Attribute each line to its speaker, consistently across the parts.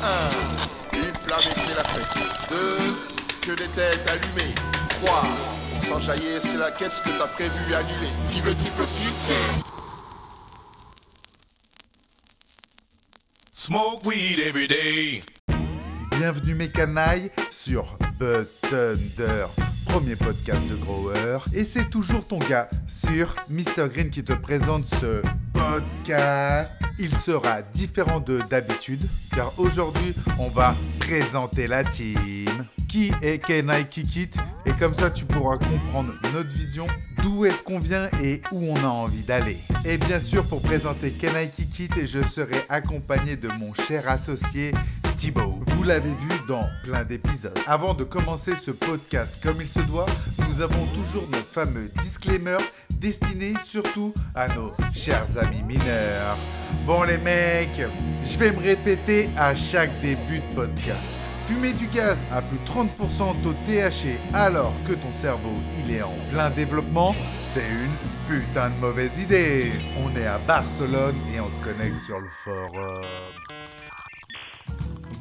Speaker 1: 1. Une flamme et c'est la fête. 2. Que des têtes allumées. 3. On s'enjaillait, c'est la quête, ce que t'as prévu annuler. Vive le triple filtre.
Speaker 2: Smoke weed every day.
Speaker 3: Bienvenue mes canailles sur Bud Thunder, premier podcast de Grower. Et c'est toujours ton gars sur Mr Green qui te présente ce podcast. Il sera différent de d'habitude car aujourd'hui on va présenter la team. Qui est Kenai Kikit? Et comme ça tu pourras comprendre notre vision, d'où est-ce qu'on vient et où on a envie d'aller. Et bien sûr pour présenter Kenai Kikit, je serai accompagné de mon cher associé Thibaut. Vous l'avez vu dans plein d'épisodes. Avant de commencer ce podcast comme il se doit, nous avons toujours notre fameux disclaimer destiné surtout à nos chers amis mineurs. Bon les mecs, je vais me répéter à chaque début de podcast. Fumer du gaz à plus de 30% taux de THC alors que ton cerveau il est en plein développement, c'est une putain de mauvaise idée. On est à Barcelone et on se connecte sur le forum.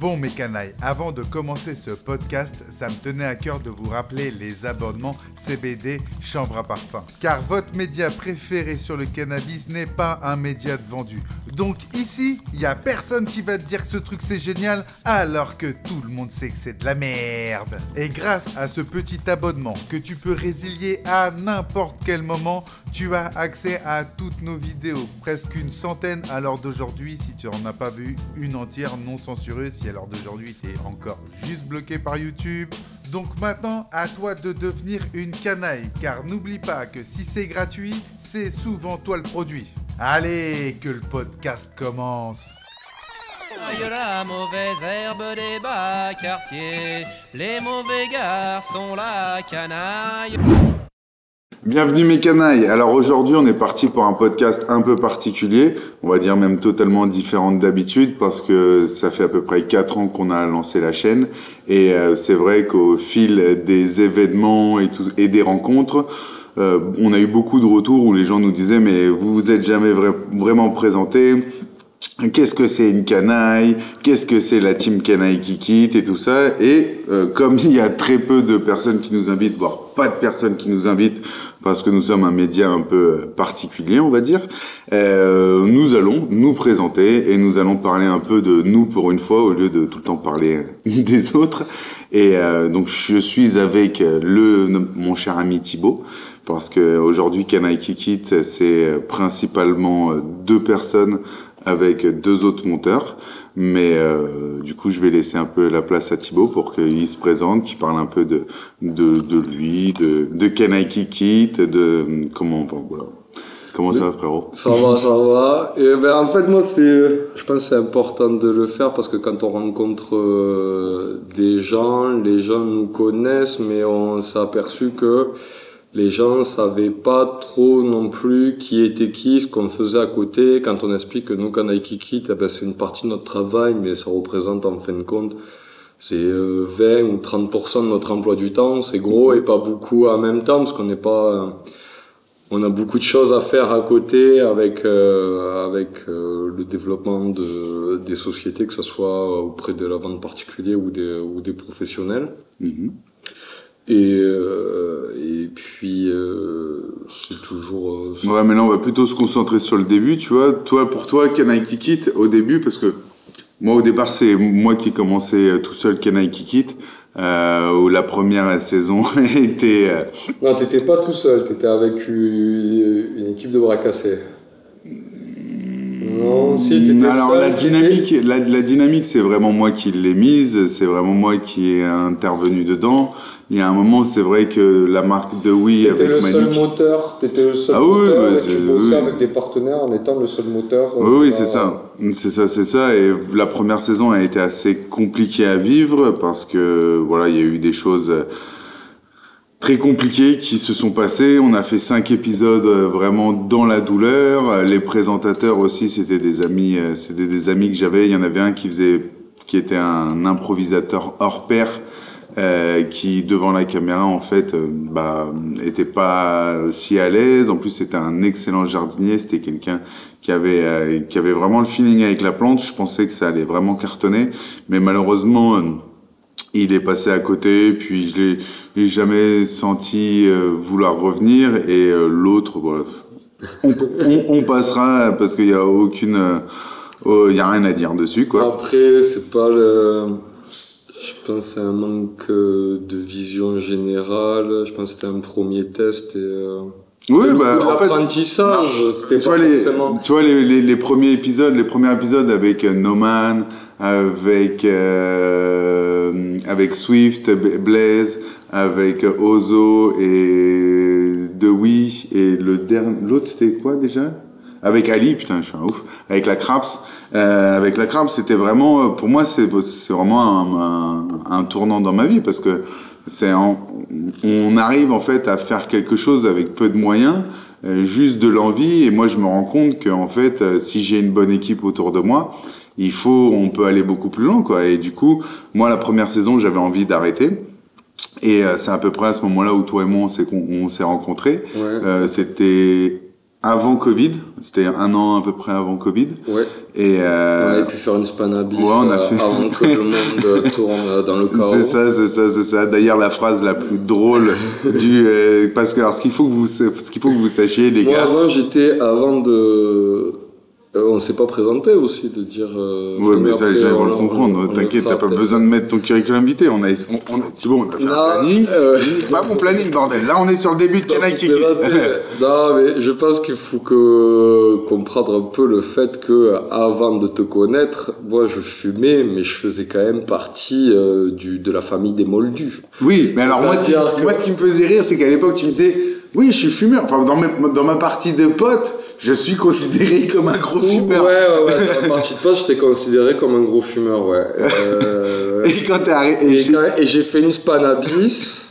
Speaker 3: Bon mes canailles, avant de commencer ce podcast, ça me tenait à cœur de vous rappeler les abonnements CBD Chambre à Parfum. Car votre média préféré sur le cannabis n'est pas un média de vendu. Donc ici, il n'y a personne qui va te dire que ce truc c'est génial alors que tout le monde sait que c'est de la merde. Et grâce à ce petit abonnement que tu peux résilier à n'importe quel moment, tu as accès à toutes nos vidéos, presque une centaine à l'heure d'aujourd'hui si tu n'en as pas vu une entière non censurée. À l'heure d'aujourd'hui, tu es encore juste bloqué par YouTube. Donc maintenant, à toi de devenir une canaille, car n'oublie pas que si c'est gratuit, c'est souvent toi le produit. Allez, que le podcast commence.
Speaker 4: La mauvaise herbe des bas quartiers, les mauvais garçons, la canaille.
Speaker 5: Bienvenue mes canailles. Alors aujourd'hui on est parti pour un podcast un peu particulier, on va dire même totalement différent d'habitude parce que ça fait à peu près 4 ans qu'on a lancé la chaîne et c'est vrai qu'au fil des événements et des rencontres, on a eu beaucoup de retours où les gens nous disaient mais vous vous êtes jamais vraiment présenté. Qu'est-ce que c'est une canaille? Qu'est-ce que c'est la team Kenai Kikit et tout ça? Et comme il y a très peu de personnes qui nous invitent, voire pas de personnes qui nous invitent, parce que nous sommes un média un peu particulier, on va dire, nous allons nous présenter et nous allons parler un peu de nous pour une fois au lieu de tout le temps parler des autres. Et donc je suis avec mon cher ami Thibaut. Parce que aujourd'hui Kenai Kikit c'est principalement 2 personnes avec 2 autres monteurs, mais du coup je vais laisser un peu la place à Thibaut pour qu'il se présente, qu'il parle un peu de lui, de Kenai Kikit, de comment voilà. Comment ça va frérot?
Speaker 6: Ça va. Et ben en fait moi je pense que c'est important de le faire parce que quand on rencontre des gens, les gens nous connaissent, mais on s'est aperçu que les gens savaient pas trop non plus qui était qui, ce qu'on faisait à côté. Quand on explique que nous, Kenai Kikit, c'est une partie de notre travail, mais ça représente en fin de compte, c'est 20 ou 30% de notre emploi du temps. C'est gros et pas beaucoup en même temps, parce qu'on n'est pas, on a beaucoup de choses à faire à côté avec le développement des sociétés, que ce soit auprès de la vente particulière ou des professionnels. Mm-hmm. Et puis c'est toujours
Speaker 5: ouais mais là on va plutôt se concentrer sur le début, tu vois. Pour toi Kenai Kikit au début, parce que moi au départ c'est moi qui ai commencé tout seul Kenai Kikit, où la première saison était
Speaker 6: Non, t'étais pas tout seul, t'étais avec une équipe de bras cassés. Non, si t'étais
Speaker 5: alors
Speaker 6: seul,
Speaker 5: la dynamique c'est vraiment moi qui l'ai mise, c'est vraiment moi qui ai intervenu dedans. Il y a un moment, c'est vrai que la marque de Wii avec Manic...
Speaker 6: T'étais le seul moteur, et tu bossais avec des partenaires en étant le seul moteur.
Speaker 5: Oui, c'est ça. Et la première saison a été assez compliquée à vivre parce que, voilà, il y a eu des choses très compliquées qui se sont passées. On a fait 5 épisodes vraiment dans la douleur. Les présentateurs aussi, c'était des amis que j'avais. Il y en avait un qui était un improvisateur hors pair. qui devant la caméra en fait était pas si à l'aise. En plus c'était un excellent jardinier, c'était quelqu'un qui avait vraiment le feeling avec la plante. Je pensais que ça allait vraiment cartonner, mais malheureusement il est passé à côté, puis je l'ai jamais senti vouloir revenir, et l'autre, voilà, on passera parce qu'il y a aucune il y a rien à dire dessus, quoi.
Speaker 6: Après, c'est pas le... Je pense que c'est un manque de vision générale. Je pense que c'était un premier test et
Speaker 5: oui, bah en fait,
Speaker 6: l'apprentissage, c'était pas forcément...
Speaker 5: Tu vois les premiers épisodes avec No Man, avec Swift, Blaze, avec Ozo et Dewey, et l'autre c'était quoi déjà? Avec Ali, putain, je suis un ouf. Avec la Craps. Avec la Craps, c'était vraiment, pour moi, c'est vraiment un tournant dans ma vie, parce que on arrive en fait à faire quelque chose avec peu de moyens, juste de l'envie, et moi je me rends compte que en fait, si j'ai une bonne équipe autour de moi, on peut aller beaucoup plus loin, quoi. Et du coup, moi, la première saison, j'avais envie d'arrêter. Et c'est à peu près à ce moment-là où toi et moi, on s'est rencontrés. Ouais. C'était avant Covid, c'était 1 an à peu près avant Covid.
Speaker 6: Ouais.
Speaker 5: Et
Speaker 6: on avait pu faire une Spanabis avant que le monde tourne dans le chaos.
Speaker 5: C'est ça. D'ailleurs, la phrase la plus drôle parce que alors ce qu'il faut que vous sachiez, les gars.
Speaker 6: Avant de on s'est pas présenté aussi, de dire...
Speaker 5: ouais, mais ça, les gens vont le comprendre. T'inquiète, t'as pas besoin de mettre ton curriculum vitae. C'est bon, on a fait un planning. Pas mon planning, bordel. Là, on est sur le début de Canaille Kiki.
Speaker 6: Non, mais je pense qu'il faut comprendre un peu le fait que avant de te connaître, moi, je fumais, mais je faisais quand même partie de la famille des moldus.
Speaker 5: Oui, mais alors moi, ce qui me faisait rire, c'est qu'à l'époque, tu me disais, oui, je suis fumeur. Enfin, dans ma partie de potes, je suis considéré comme un gros fumeur.
Speaker 6: Ouais. Dans la partie de pote, je t'ai considéré comme un gros fumeur, ouais.
Speaker 5: Et quand t'es arrêté...
Speaker 6: Et j'ai fait une Spanabis.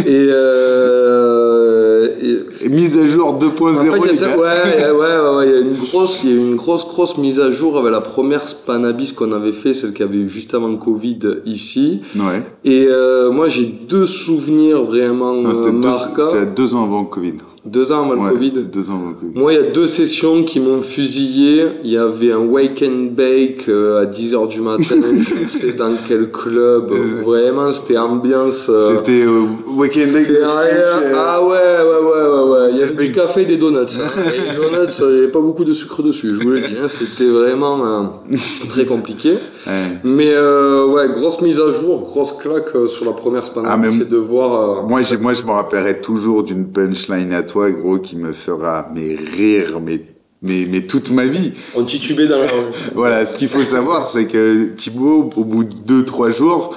Speaker 6: et
Speaker 5: mise à jour 2.0, les gars.
Speaker 6: Ouais, il y a une grosse mise à jour avec la première Spanabis qu'on avait fait, celle qu'il y avait eu juste avant le Covid ici.
Speaker 5: Ouais.
Speaker 6: Et moi, j'ai 2 souvenirs vraiment marquants.
Speaker 5: C'était 2 ans avant le Covid.
Speaker 6: 2 ans avant le Covid.
Speaker 5: 2 ans avant le Covid.
Speaker 6: Moi, il y a 2 sessions qui m'ont fusillé. Il y avait un wake and bake à 10h du matin. Je ne sais dans quel club. Vraiment, c'était ambiance.
Speaker 5: C'était wake and bake.
Speaker 6: Ah ouais. Il y avait du café et des donuts. Et les donuts, il n'y avait pas beaucoup de sucre dessus, je vous le dis. C'était vraiment très compliqué. Ouais. Mais grosse mise à jour, grosse claque sur la première Spanabis, c'est de voir...
Speaker 5: Moi, je me rappellerai toujours d'une punchline à toi, gros, qui me fera rire, mais toute ma vie.
Speaker 6: On titubait dans la rue.
Speaker 5: Voilà, ce qu'il faut savoir, c'est que Thibaut, au bout de 2-3 jours,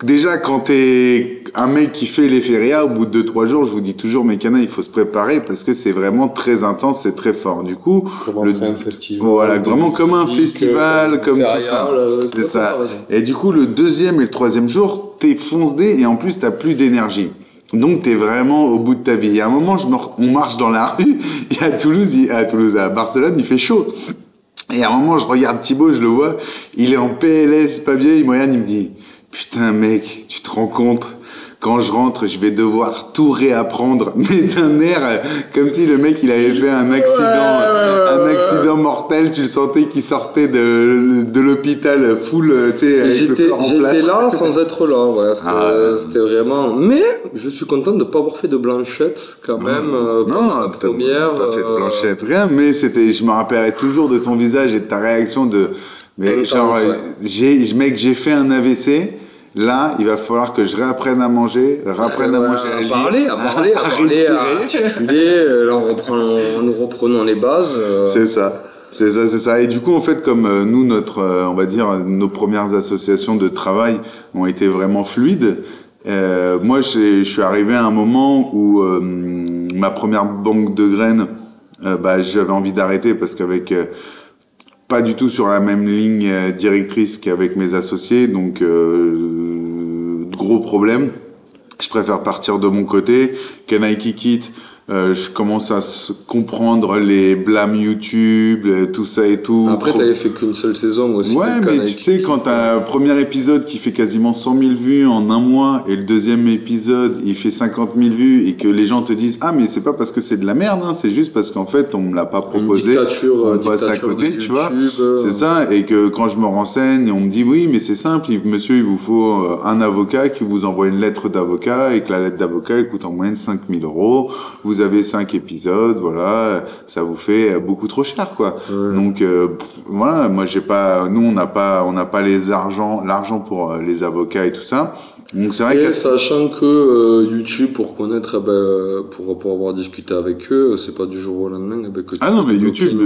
Speaker 5: déjà, quand t'es un mec qui fait les férias, au bout de 2-3 jours, je vous dis toujours, mes canards, il faut se préparer parce que c'est vraiment très intense, c'est très fort. Du coup,
Speaker 6: un festival.
Speaker 5: Voilà, vraiment comme un festival, comme tout ça. C'est ça. Et du coup, le 2e et le 3e jour, t'es foncé et en plus, t'as plus d'énergie. Donc t'es vraiment au bout de ta vie. Il y a un moment, on marche dans la rue, à Barcelone, il fait chaud. Et à un moment, je regarde Thibaut, je le vois, il est en PLS, pas bien, il me regarde, il me dit, putain mec, tu te rends compte, quand je rentre, je vais devoir tout réapprendre, mais d'un air comme si le mec il avait fait un accident mortel. Tu le sentais qu'il sortait de l'hôpital full, tu sais, avec le corps en plâtre.
Speaker 6: J'étais là sans être là, ouais. C'était vraiment. Mais je suis content de ne pas avoir fait de blanchette quand même.
Speaker 5: Non,
Speaker 6: première.
Speaker 5: Pas fait de blanchette, rien. Mais je me rappellerai toujours de ton visage et de ta réaction mais genre, j'ai fait un AVC. Là, il va falloir que je réapprenne à manger, à
Speaker 6: parler, à circuler. Là, nous reprenons les bases.
Speaker 5: C'est ça. Et du coup, en fait, comme nous, on va dire, nos premières associations de travail ont été vraiment fluides. Moi, je suis arrivé à un moment où ma première banque de graines, j'avais envie d'arrêter parce qu'avec pas du tout sur la même ligne directrice qu'avec mes associés, donc gros problème. Je préfère partir de mon côté. Canaille Kikit, je commence à comprendre les blâmes YouTube, tout ça et tout.
Speaker 6: Après, t'avais fait qu'une seule saison aussi.
Speaker 5: Ouais, mais tu sais, quand t'as un premier épisode qui fait quasiment 100 000 vues en un mois et le deuxième épisode il fait 50 000 vues et que les gens te disent ah mais c'est pas parce que c'est de la merde, hein, c'est juste parce qu'en fait on me l'a pas proposé, on passe à côté, tu vois. C'est ça, et que quand je me renseigne, on me dit oui mais c'est simple, monsieur il vous faut un avocat qui vous envoie une lettre d'avocat et que la lettre d'avocat elle coûte en moyenne 5 000 €. Vous avez 5 épisodes, voilà, ça vous fait beaucoup trop cher quoi. Donc voilà, moi nous on n'a pas l'argent pour les avocats et tout ça. Donc c'est vrai
Speaker 6: que sachant que YouTube pour connaître pour avoir discuté avec eux, c'est pas du jour au lendemain que tu
Speaker 5: non mais YouTube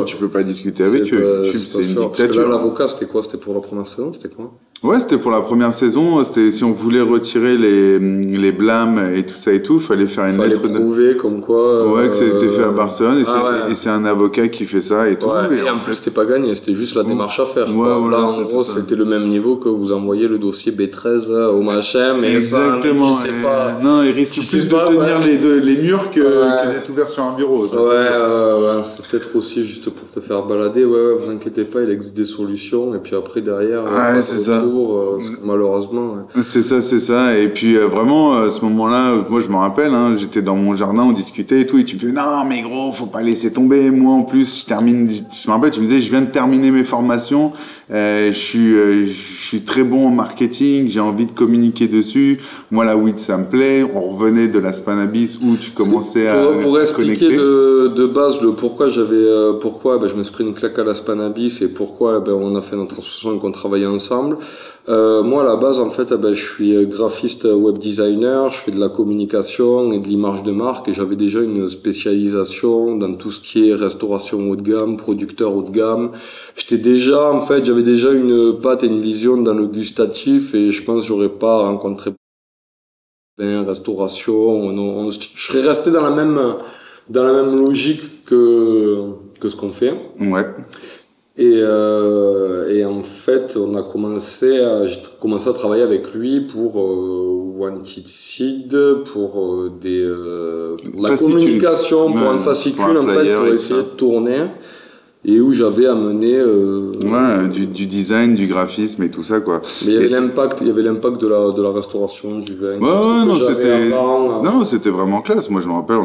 Speaker 5: tu peux pas discuter avec eux. YouTube c'est une dictature.
Speaker 6: Parce que là l'avocat c'était quoi? C'était pour la première saison, c'était quoi?
Speaker 5: Ouais, c'était pour la première saison, c'était si on voulait retirer les blâmes et tout ça et tout, fallait faire une lettre
Speaker 6: prouver comme quoi
Speaker 5: que c'était fait à Barcelone et c'est un avocat qui fait ça et tout.
Speaker 6: Et en plus c'était pas gagné, c'était juste la démarche à faire.
Speaker 5: Voilà,
Speaker 6: là en gros c'était le même niveau que vous envoyez le dossier B13 au machin, mais
Speaker 5: exactement.
Speaker 6: Ça, pas,
Speaker 5: non, il risque plus de tenir les murs que d'être ouvert sur un bureau. Ça,
Speaker 6: c'est peut-être aussi juste pour te faire balader. Vous inquiétez pas, il existe des solutions et puis après derrière.
Speaker 5: C'est ça.
Speaker 6: Malheureusement.
Speaker 5: C'est ça. Et puis vraiment, à ce moment-là, moi je me rappelle, j'étais dans mon jardin, on discutait et tout, et tu me fais non mais gros, faut pas laisser tomber. Moi en plus, je me rappelle, tu me disais, je viens de terminer mes formations. Je suis très bon en marketing, j'ai envie de communiquer dessus. Moi la weed ça me plaît. On revenait de la Spanabis où tu commençais à
Speaker 6: pour expliquer de base le pourquoi je me suis pris une claque à la Spanabis et pourquoi on a fait notre association et qu'on travaillait ensemble. Moi à la base en fait je suis graphiste web designer, je fais de la communication et de l'image de marque et j'avais déjà une spécialisation dans tout ce qui est restauration haut de gamme, producteur haut de gamme. J'avais déjà une patte et une vision dans le gustatif et je pense que j'aurais pas rencontré restauration. Je serais resté dans la même logique que ce qu'on fait.
Speaker 5: Ouais.
Speaker 6: Et en fait, j'ai commencé à travailler avec lui pour Wanted Seed, pour la communication, pour un fascicule en fait, pour essayer de tourner. Et où j'avais amené
Speaker 5: du design, du graphisme et tout ça quoi.
Speaker 6: Mais il y avait l'impact de la restauration du vin.
Speaker 5: C'était vraiment classe. Moi je me rappelle,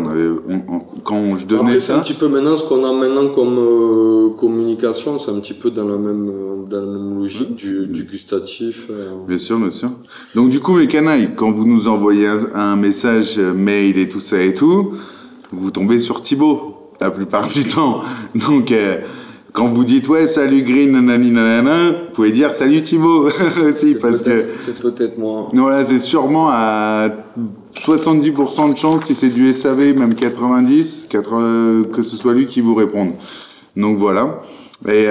Speaker 5: quand je donnais
Speaker 6: après,
Speaker 5: ça.
Speaker 6: C'est un petit peu maintenant ce qu'on a maintenant comme communication, c'est un petit peu dans la même logique du gustatif.
Speaker 5: Bien sûr. Donc du coup les canailles, quand vous nous envoyez un message mail et tout ça et tout, vous tombez sur Thibaut. La plupart du temps. Donc, quand vous dites ouais, salut Green, nanani nanana, vous pouvez dire salut Thibaut aussi parce que.
Speaker 6: C'est peut-être moi.
Speaker 5: Voilà, c'est sûrement à 70% de chance, si c'est du SAV, même 90, que ce soit lui qui vous réponde. Donc voilà. Et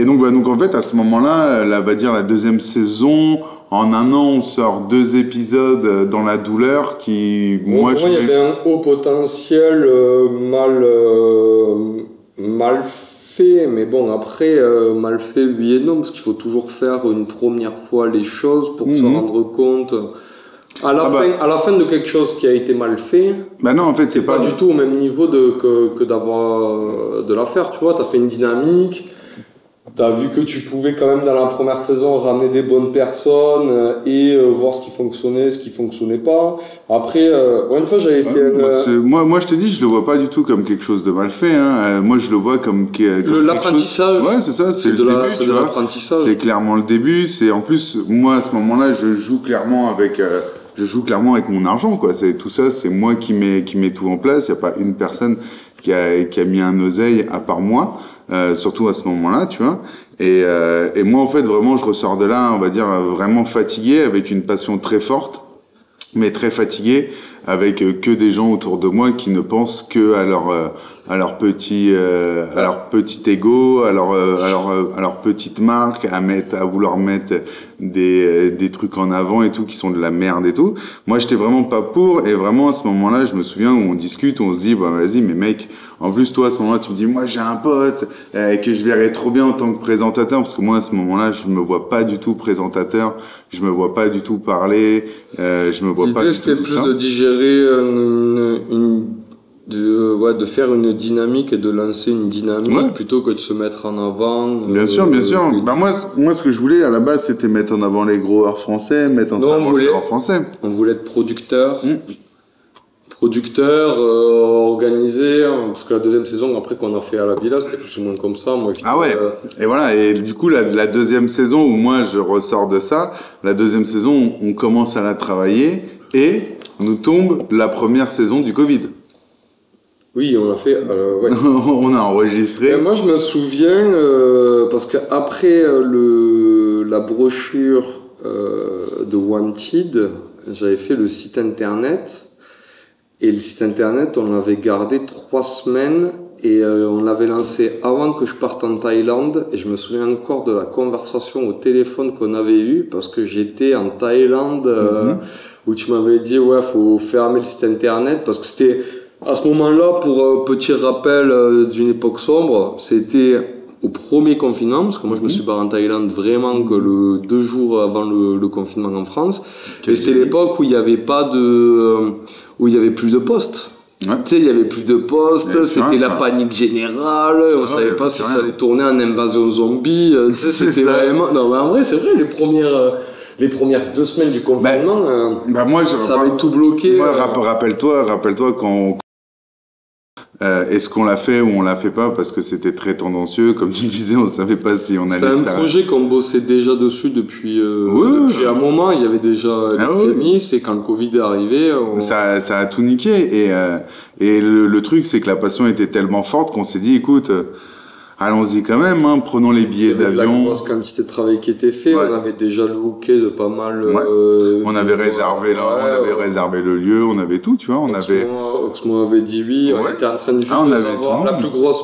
Speaker 5: donc en fait, à ce moment-là, la deuxième saison, en un an, on sort 2 épisodes dans la douleur qui,
Speaker 6: il y avait un haut potentiel mal fait, mais bon, après, mal fait, oui et non, parce qu'il faut toujours faire une première fois les choses pour se rendre compte. À la fin de quelque chose qui a été mal fait,
Speaker 5: non, en fait, c'est
Speaker 6: pas du tout au même niveau que d'avoir de la faire, tu vois, t'as fait une dynamique. T'as vu que tu pouvais quand même dans la première saison ramener des bonnes personnes et voir ce qui fonctionnait pas. Après, une fois j'avais fait
Speaker 5: moi je te dis, je le vois pas du tout comme quelque chose de mal fait. Moi je le vois comme
Speaker 6: l'apprentissage.
Speaker 5: Ouais, c'est ça, c'est le début.
Speaker 6: C'est de l'apprentissage.
Speaker 5: C'est clairement le début. C'est en plus moi à ce moment-là, je joue clairement avec mon argent quoi. C'est tout ça, c'est moi qui mets tout en place. Il y a pas une personne qui a mis un oseille à part moi. Surtout à ce moment-là, tu vois. Et moi, en fait, vraiment, je ressors de là, on va dire, vraiment fatigué, avec une passion très forte, mais très fatigué, avec que des gens autour de moi qui ne pensent que à leur petit ego, à leur petite marque, à vouloir mettre des trucs en avant et tout qui sont de la merde et tout. Moi, j'étais vraiment pas pour, et vraiment à ce moment-là, je me souviens où on discute, où on se dit vas-y, mais mec, en plus toi à ce moment-là, tu me dis moi j'ai un pote que je verrais trop bien en tant que présentateur, parce que moi à ce moment-là, je me vois pas du tout présentateur, je me vois pas du tout parler, je me vois pas du tout ça.
Speaker 6: L'idée c'était plus de digérer de faire une dynamique et de lancer une dynamique
Speaker 5: Ouais.
Speaker 6: plutôt que de se mettre en avant.
Speaker 5: Bien sûr. Bah moi, ce que je voulais à la base, c'était mettre en avant les growers français, mettre en avant les growers français.
Speaker 6: On voulait être producteur, organisé, parce que la deuxième saison, après qu'on a fait à la Villa, c'était plus ou moins comme ça. Moi,
Speaker 5: Ah ouais. Et voilà. Et du coup, la deuxième saison où moi je ressors de ça, la deuxième saison, on commence à la travailler et nous tombe la première saison du Covid.
Speaker 6: Oui, on a fait. Ouais.
Speaker 5: On a enregistré.
Speaker 6: Et moi, je me souviens, parce qu'après la brochure de Wanted, j'avais fait le site internet. Et le site internet, on l'avait gardé 3 semaines et on l'avait lancé avant que je parte en Thaïlande. Et je me souviens encore de la conversation au téléphone qu'on avait eue parce que j'étais en Thaïlande où tu m'avais dit ouais, faut fermer le site internet parce que c'était à ce moment-là, pour petit rappel d'une époque sombre, c'était au premier confinement, parce que moi je me suis barré en Thaïlande vraiment que 2 jours avant le confinement en France. Et c'était l'époque où il n'y avait pas où il y avait plus de postes.
Speaker 5: Ouais.
Speaker 6: Tu sais, il y avait plus de postes, c'était la panique générale, on savait pas si ça allait tourner en invasion zombie. Tu sais, c'était vraiment. Non, mais en vrai, c'est vrai, les premières 2 semaines du confinement,
Speaker 5: Moi,
Speaker 6: ça avait tout bloqué.
Speaker 5: Moi, rappelle-toi quand. Est-ce qu'on l'a fait ou on l'a fait pas parce que c'était très tendancieux, comme tu disais, on savait pas si on allait se faire.
Speaker 6: C'était un projet qu'on bossait déjà dessus depuis un moment. Il y avait déjà des prémices et quand le Covid est arrivé,
Speaker 5: ça a tout niqué et le truc c'est que la passion était tellement forte qu'on s'est dit écoute. Allons-y quand même, hein, prenons les billets d'avion.
Speaker 6: La grosse quantité de travail qui était fait, on avait déjà looké de pas mal.
Speaker 5: On avait réservé réservé le lieu, on avait tout, tu vois.
Speaker 6: Oxmo avait dit oui, on était en train de juste de savoir. La plus grosse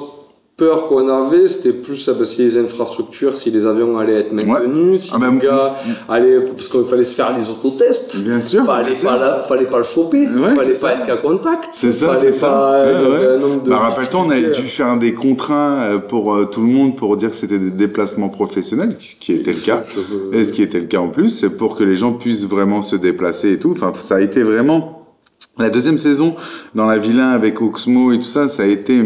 Speaker 6: peur qu'on avait, c'était plus si les infrastructures, si les avions allaient être maintenus, si les gars allaient, parce qu'il fallait se faire les autotests.
Speaker 5: Bien sûr.
Speaker 6: Fallait pas le choper, fallait pas être qu'à contact.
Speaker 5: C'est ça. Rappelle-toi, on avait dû faire des contrats pour tout le monde pour dire que c'était des déplacements professionnels, ce qui était le cas. Et ce qui était le cas en plus, c'est pour que les gens puissent vraiment se déplacer et tout. Enfin, ça a été vraiment la deuxième saison dans la villa avec Oxmo et tout ça, ça a été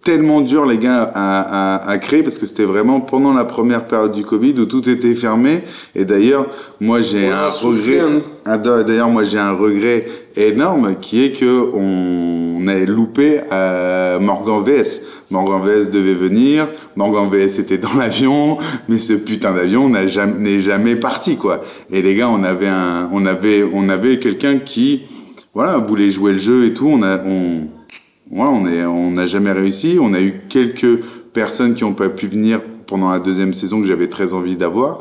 Speaker 5: tellement dur les gars à créer parce que c'était vraiment pendant la première période du Covid où tout était fermé et d'ailleurs moi j'ai un regret énorme qui est que on avait loupé Morgan VS. Morgan VS devait venir, Morgan VS était dans l'avion, mais ce putain d'avion n'est jamais parti quoi. Et les gars, on avait quelqu'un qui voulait jouer le jeu et tout, on n'a jamais réussi. On a eu quelques personnes qui n'ont pas pu venir pendant la deuxième saison que j'avais très envie d'avoir.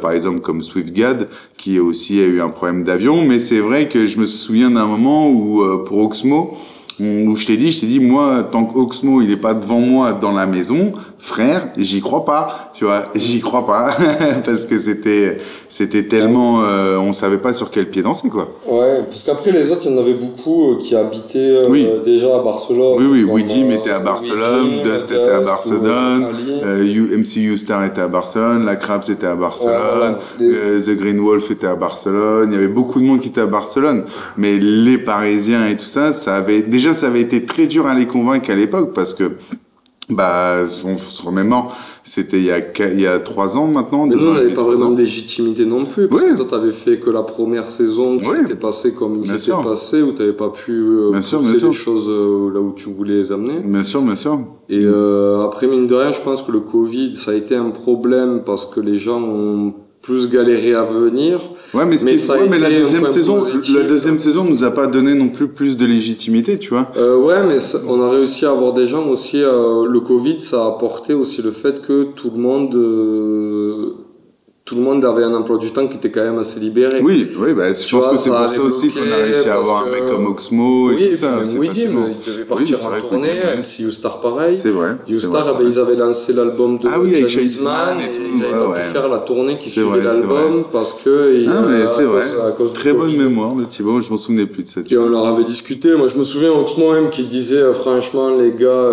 Speaker 5: Par exemple, comme SwiftGad, qui aussi a eu un problème d'avion. Mais c'est vrai que je me souviens d'un moment où, pour Oxmo, où je t'ai dit, moi, tant qu'Oxmo, il est pas devant moi dans la maison, frère, j'y crois pas, tu vois, parce que c'était tellement, on savait pas sur quel pied danser, quoi.
Speaker 6: Ouais, parce qu'après les autres, il y en avait beaucoup qui habitaient déjà à Barcelone.
Speaker 5: Oui, Widim était à Barcelone, Dust était à Barcelone, MC U-Star était à Barcelone, La Krabs était à Barcelone, The Green Wolf était à Barcelone, il y avait beaucoup de monde qui était à Barcelone, mais les Parisiens et tout ça, ça avait été très dur à les convaincre à l'époque parce que on se remémore, c'était il y a 3 ans maintenant.
Speaker 6: Mais nous, on n'avait pas vraiment de légitimité non plus, parce que toi, t'avais fait que la première saison qui s'était passée comme il s'était passé, où t'avais pas pu pousser les choses là où tu voulais les amener.
Speaker 5: Bien sûr.
Speaker 6: Et après, mine de rien, je pense que le Covid, ça a été un problème parce que les gens ont plus galéré à venir.
Speaker 5: Ouais, mais la deuxième saison nous a pas donné non plus de légitimité, tu vois.
Speaker 6: Ouais, mais on a réussi à avoir des gens aussi. Le Covid, ça a apporté aussi le fait que tout le monde avait un emploi du temps qui était quand même assez libéré.
Speaker 5: Oui, je pense que c'est pour ça aussi qu'on a réussi à avoir un mec comme Oxmo et tout ça.
Speaker 6: Oui, il devait partir en tournée, MC U-Star pareil.
Speaker 5: C'est vrai.
Speaker 6: U-Star, ils avaient lancé l'album de Chaseman et ils avaient pas pu faire la tournée qui suivait l'album parce que...
Speaker 5: c'est vrai. Très bonne mémoire de Thibaut, je m'en souvenais plus de ça.
Speaker 6: Et on leur avait discuté. Moi, je me souviens Oxmo même qui disait franchement, les gars,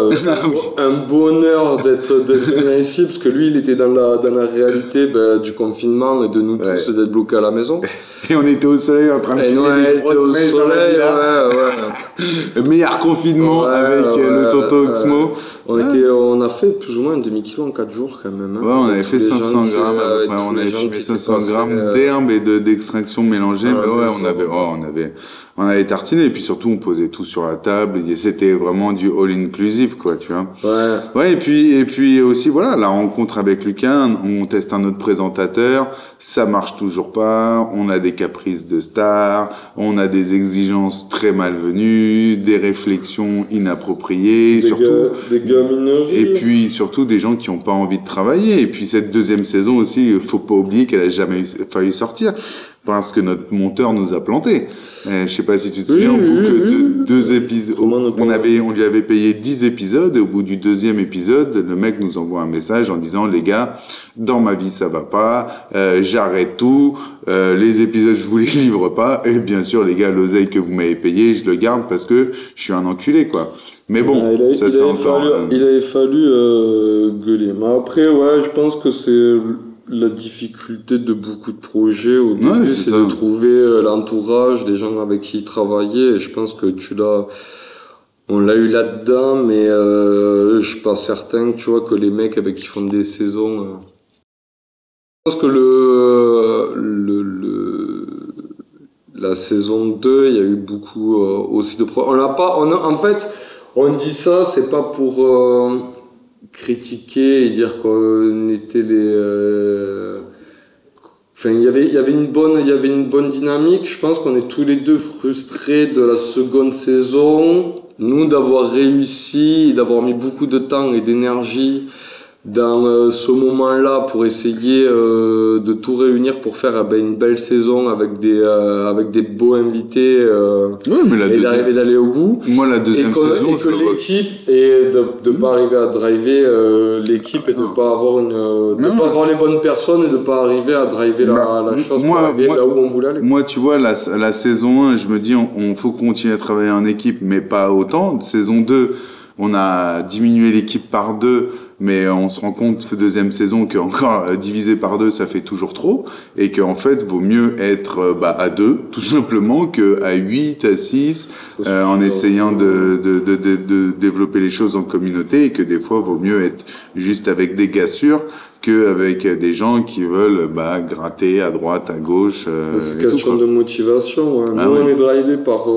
Speaker 6: un bonheur d'être venu ici parce que lui, il était dans la réalité du confinement et de nous tous et d'être bloqués à la maison.
Speaker 5: Et on était au soleil en train de fumer des grosses mèches dans la villa. Meilleur confinement avec le tonton Oxmo.
Speaker 6: On a fait plus ou moins un demi-kilo en 4 jours quand même. Hein.
Speaker 5: Ouais, on avait fait 500 grammes à peu près. On avait fumé 500 grammes d'herbe et d'extraction mélangée. Mais ouais, on avait tartiné. Et puis surtout, on posait tout sur la table. Et c'était vraiment du all-inclusive, quoi, tu vois.
Speaker 6: Ouais.
Speaker 5: Ouais, et puis aussi, voilà, la rencontre avec Lucas. On teste un autre présentateur. Ça marche toujours pas. On a des caprices de stars. On a des exigences très malvenues, des réflexions inappropriées.
Speaker 6: Des gamineries.
Speaker 5: Et puis surtout des gens qui n'ont pas envie de travailler. Et puis cette deuxième saison aussi, faut pas oublier qu'elle a jamais failli sortir parce que notre monteur nous a planté. Je sais pas si tu te souviens, au bout de 2 épisodes, on lui avait payé 10 épisodes et au bout du 2e épisode, le mec nous envoie un message en disant les gars, dans ma vie ça va pas, j'arrête tout, les épisodes je vous les livre pas et bien sûr les gars, l'oseille que vous m'avez payé, je le garde parce que je suis un enculé quoi. Mais bon,
Speaker 6: il avait fallu gueuler. Mais après ouais, je pense que c'est la difficulté de beaucoup de projets au début, c'est de trouver l'entourage des gens avec qui travailler. Et je pense que on l'a eu là-dedans, mais je suis pas certain, tu vois, que les mecs avec qui font des saisons. Je pense que la saison 2, il y a eu beaucoup aussi de problèmes. En fait, on dit ça, c'est pas pour critiquer et dire qu'on était enfin il y avait une bonne dynamique. Je pense qu'on est tous les deux frustrés de la seconde saison, nous d'avoir réussi, d'avoir mis beaucoup de temps et d'énergie dans ce moment-là pour essayer de tout réunir pour faire une belle saison avec des beaux invités et d'arriver d'aller au bout.
Speaker 5: Moi la deuxième saison,
Speaker 6: et que l'équipe et de pas arriver à driver l'équipe et de pas avoir pas avoir les bonnes personnes et de pas arriver à driver la chose pour arriver là où on voulait aller.
Speaker 5: Moi tu vois la saison 1, je me dis on faut continuer à travailler en équipe mais pas autant. Saison 2, on a diminué l'équipe par 2. Mais on se rend compte, deuxième saison, que encore divisé par 2, ça fait toujours trop, et qu'en fait, vaut mieux être à 2, tout simplement, que à 8, à 6, en essayant de développer les choses en communauté, et que des fois, vaut mieux être juste avec des gars sûrs qu'avec des gens qui veulent gratter à droite, à gauche.
Speaker 6: C'est question de motivation. Hein. Nous, on est drivé par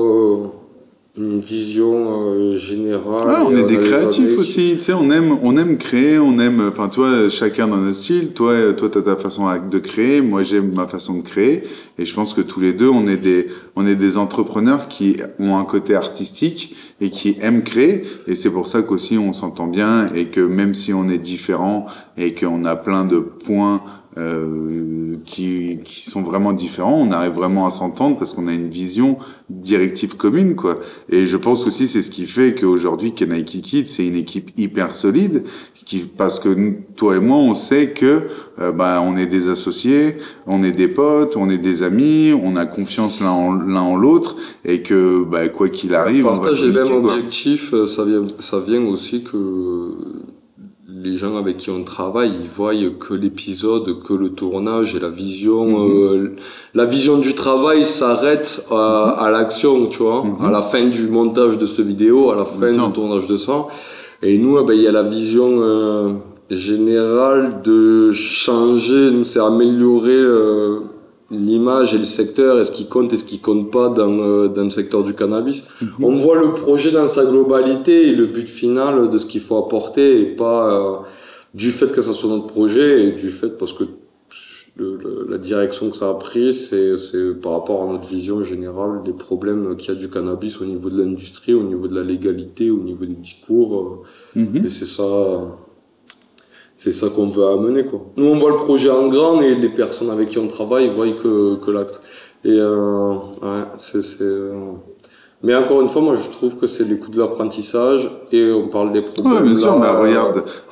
Speaker 6: une vision générale.
Speaker 5: On est des créatifs aussi, tu sais, on aime créer, enfin toi, chacun dans notre style, toi t'as ta façon de créer, moi j'ai ma façon de créer, et je pense que tous les deux, on est des entrepreneurs qui ont un côté artistique et qui aiment créer, et c'est pour ça qu'aussi on s'entend bien, et que même si on est différents, et qu'on a plein de points qui sont vraiment différents, on arrive vraiment à s'entendre parce qu'on a une vision directive commune, quoi. Et je pense aussi c'est ce qui fait qu'aujourd'hui Kenaiki Kids c'est une équipe hyper solide, parce que toi et moi on sait que on est des associés, on est des potes, on est des amis, on a confiance l'un en l'autre, et que quoi qu'il arrive,
Speaker 6: on partage les mêmes objectifs. Ça vient aussi que les gens avec qui on travaille, ils voient que l'épisode, que le tournage et la vision, la vision du travail s'arrête à l'action, tu vois, à la fin du montage de cette vidéo, à la fin du tournage de ça. Et nous, il y a la vision générale de changer, nous c'est améliorer l'image et le secteur, et ce qui compte et ce qui compte pas dans le secteur du cannabis. On voit le projet dans sa globalité et le but final de ce qu'il faut apporter, et pas du fait que ça soit notre projet, et du fait parce que la direction que ça a pris, c'est par rapport à notre vision générale des problèmes qu'il y a du cannabis au niveau de l'industrie, au niveau de la légalité, au niveau des discours, et c'est ça qu'on veut amener, quoi. Nous, on voit le projet en grand, et les personnes avec qui on travaille voient que l'acte. Et mais encore une fois, moi, je trouve que c'est les coups de l'apprentissage, et on parle des problèmes.
Speaker 5: Ouais, bien sûr, mais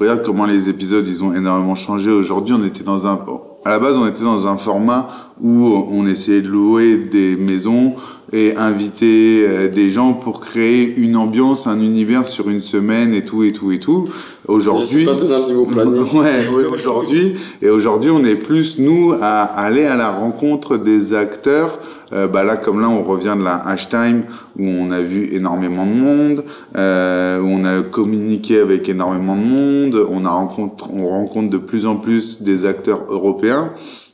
Speaker 5: regarde comment les épisodes, ils ont énormément changé. Aujourd'hui, à la base, on était dans un format où on essayait de louer des maisons et inviter des gens pour créer une ambiance, un univers sur une semaine et tout. Aujourd'hui,
Speaker 6: c'est pas donné le niveau planning.
Speaker 5: Aujourd'hui, on est plus, nous, à aller à la rencontre des acteurs là, comme là, on revient de la Hashtime où on a vu énormément de monde, où on a communiqué avec énormément de monde, on rencontre de plus en plus des acteurs européens.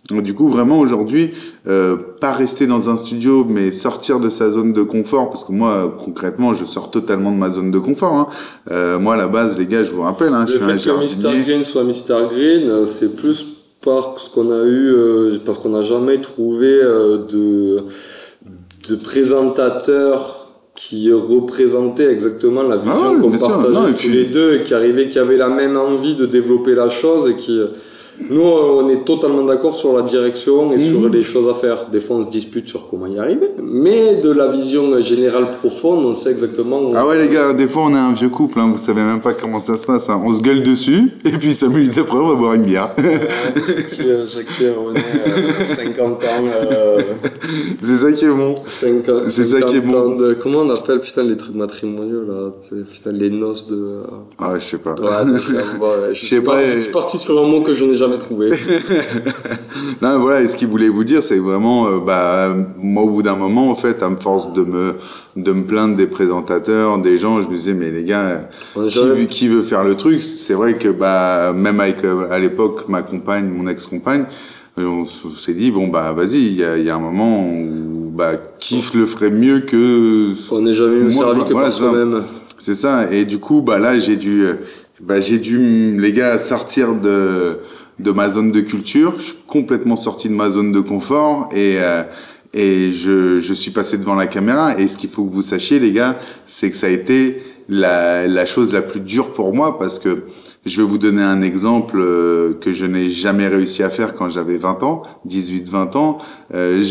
Speaker 5: Du coup, vraiment aujourd'hui, pas rester dans un studio, mais sortir de sa zone de confort, parce que moi, concrètement, je sors totalement de ma zone de confort. Hein. Moi, à la base, les gars, je vous rappelle, hein, je suis un jardinier.
Speaker 6: Le fait que Mr. Green soit Mr. Green, c'est plus parce qu'on a eu, parce qu'on n'a jamais trouvé de présentateur qui représentait exactement la vision qu'on partageait tous les deux, et qui avait la même envie de développer la chose, et qui... Nous, on est totalement d'accord sur la direction et sur les choses à faire. Des fois, on se dispute sur comment y arriver, mais de la vision générale profonde, on sait exactement où...
Speaker 5: Ah ouais, les gars, des fois, on est un vieux couple, hein, vous savez même pas comment ça se passe. Hein. On se gueule dessus, et puis 5 minutes après, on va boire une bière.
Speaker 6: Jacques revenait 50 ans...
Speaker 5: C'est ça qui est bon. C'est ça qui est bon.
Speaker 6: Comment on appelle, putain, les trucs matrimoniaux, là, putain, les noces de...
Speaker 5: Ah, je sais pas.
Speaker 6: Ouais, je sais pas. Je suis parti sur un mot que je n'ai jamais trouvé.
Speaker 5: Non, voilà, et ce qu'il voulait vous dire, c'est vraiment, moi, au bout d'un moment, en fait, à force de me plaindre des présentateurs, des gens, je me disais, mais les gars, qui veut faire le truc? C'est vrai que, même avec, à l'époque, ma compagne, mon ex-compagne, on s'est dit, bon, vas-y, il y a un moment où, qui le ferait mieux que...
Speaker 6: On n'est jamais mieux servi que par soi-même.
Speaker 5: C'est ça, et du coup, là, j'ai dû, les gars, sortir de ma zone de culture. Je suis complètement sorti de ma zone de confort, et je suis passé devant la caméra. Et ce qu'il faut que vous sachiez, les gars, c'est que ça a été la chose la plus dure pour moi, parce que je vais vous donner un exemple que je n'ai jamais réussi à faire quand j'avais 20 ans, 18-20 ans.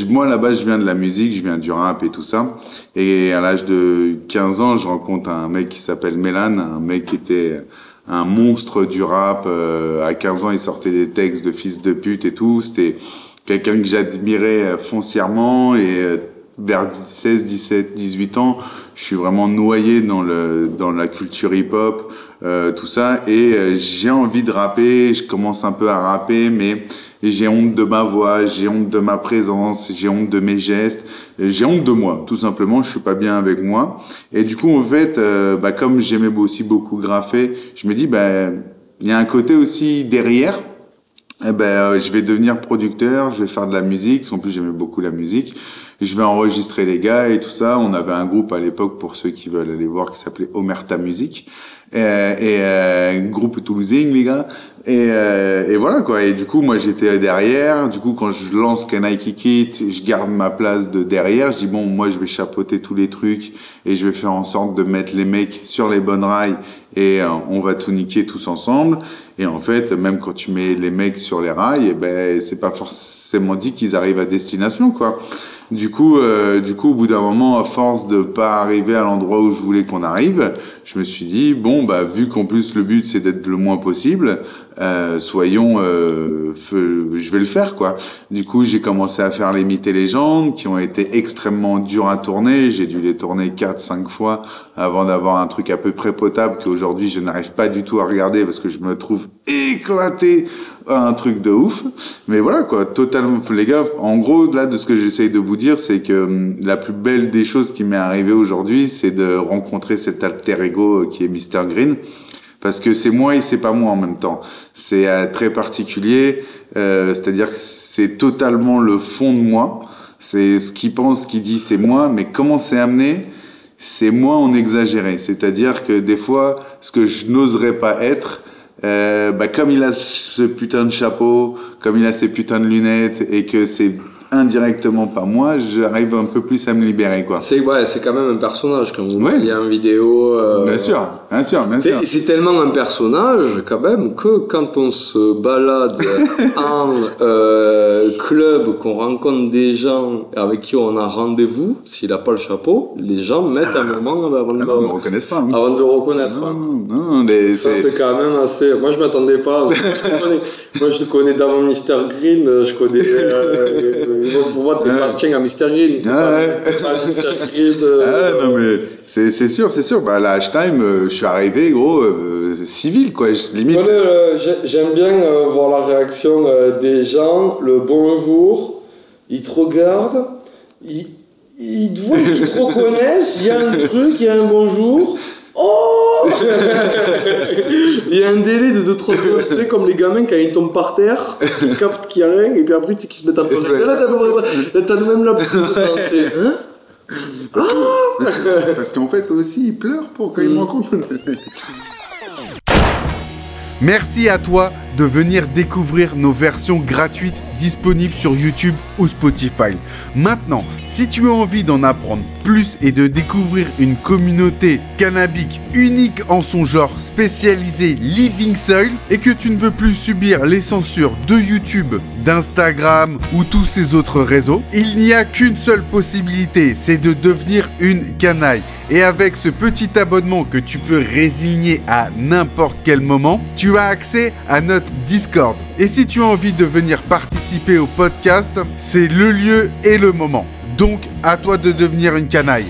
Speaker 5: Moi, là-bas, je viens de la musique, je viens du rap et tout ça. Et à l'âge de 15 ans, je rencontre un mec qui s'appelle Mélan, un mec qui était un monstre du rap. À 15 ans, il sortait des textes de fils de pute et tout. C'était quelqu'un que j'admirais foncièrement, et vers 16, 17, 18 ans, je suis vraiment noyé dans la culture hip-hop, tout ça, et j'ai envie de rapper, je commence un peu à rapper, mais j'ai honte de ma voix, j'ai honte de ma présence, j'ai honte de mes gestes, j'ai honte de moi, tout simplement, je suis pas bien avec moi. Et du coup, en fait, comme j'aimais aussi beaucoup graffer, je me dis, il y a un côté aussi derrière. Je vais devenir producteur, je vais faire de la musique, en plus j'aimais beaucoup la musique, je vais enregistrer les gars et tout ça. On avait un groupe à l'époque, pour ceux qui veulent aller voir, qui s'appelait Omerta Music, groupe toulousain, les gars, et voilà quoi. Et du coup, moi j'étais derrière. Du coup, quand je lance Can I Kick It, je garde ma place de derrière. Je dis bon, moi je vais chapeauter tous les trucs, et je vais faire en sorte de mettre les mecs sur les bonnes rails, et on va tout niquer tous ensemble. Et en fait, même quand tu mets les mecs sur les rails, c'est pas forcément dit qu'ils arrivent à destination, quoi. Du coup, au bout d'un moment, à force de pas arriver à l'endroit où je voulais qu'on arrive, je me suis dit, bon, vu qu'en plus le but c'est d'être le moins possible, je vais le faire, quoi. Du coup, j'ai commencé à faire les mythes et légendes, qui ont été extrêmement durs à tourner. J'ai dû les tourner 4-5 fois avant d'avoir un truc à peu près potable, qu'aujourd'hui je n'arrive pas du tout à regarder parce que je me trouve éclaté. Un truc de ouf. Mais voilà, quoi, totalement, les gars, en gros, là, de ce que j'essaye de vous dire, c'est que la plus belle des choses qui m'est arrivée aujourd'hui, c'est de rencontrer cet alter ego qui est Mr. Green. Parce que c'est moi et c'est pas moi en même temps. C'est très particulier, c'est-à-dire que c'est totalement le fond de moi. C'est ce qu'il pense, ce qu'il dit, c'est moi, mais comment c'est amené, c'est moi en exagéré. C'est-à-dire que des fois, ce que je n'oserais pas être, comme il a ce putain de chapeau, comme il a ces putains de lunettes, et que c'est indirectement pas moi, j'arrive un peu plus à me libérer, quoi.
Speaker 6: C'est quand même un personnage quand vous voyez en vidéo.
Speaker 5: Bien sûr.
Speaker 6: C'est tellement un personnage quand même que quand on se balade en club, qu'on rencontre des gens avec qui on a rendez-vous, s'il a pas le chapeau, les gens mettent un moment avant de
Speaker 5: le reconnaissent pas.
Speaker 6: Avant de le reconnaître.
Speaker 5: Non,
Speaker 6: ça c'est quand même assez. Moi je m'attendais pas. Moi je connais d'avant Mr. Green, je connais. Pour moi, t'es Bastien à Mr. Green. Mr. Green.
Speaker 5: Non, mais c'est sûr. La Hashtime, je suis arrivé, gros, civil, quoi. Limite.
Speaker 6: J'aime bien voir la réaction des gens. Le bonjour, ils te regardent, Ils te voient, ils te reconnaissent, il y a un truc, il y a un bonjour. Oh. Il y a un délai de 2-3 secondes, tu sais, comme les gamins quand ils tombent par terre, ils captent qu'il n'y a rien, et puis après, tu sais qu'ils se mettent à pleurer. Là, ça peut t'as même la plus de temps, c'est... Hein?
Speaker 5: Parce qu'en fait, eux aussi, ils pleurent quand ils me rencontrent.
Speaker 3: Merci à toi de venir découvrir nos versions gratuites disponibles sur YouTube ou Spotify. Maintenant, si tu as envie d'en apprendre plus et de découvrir une communauté cannabique unique en son genre, spécialisée Living Soil, et que tu ne veux plus subir les censures de YouTube, d'Instagram ou tous ces autres réseaux, il n'y a qu'une seule possibilité, c'est de devenir une canaille. Et avec ce petit abonnement que tu peux résigner à n'importe quel moment, tu as accès à notre Discord. Et si tu as envie de venir participer au podcast, c'est le lieu et le moment. Donc, à toi de devenir une canaille.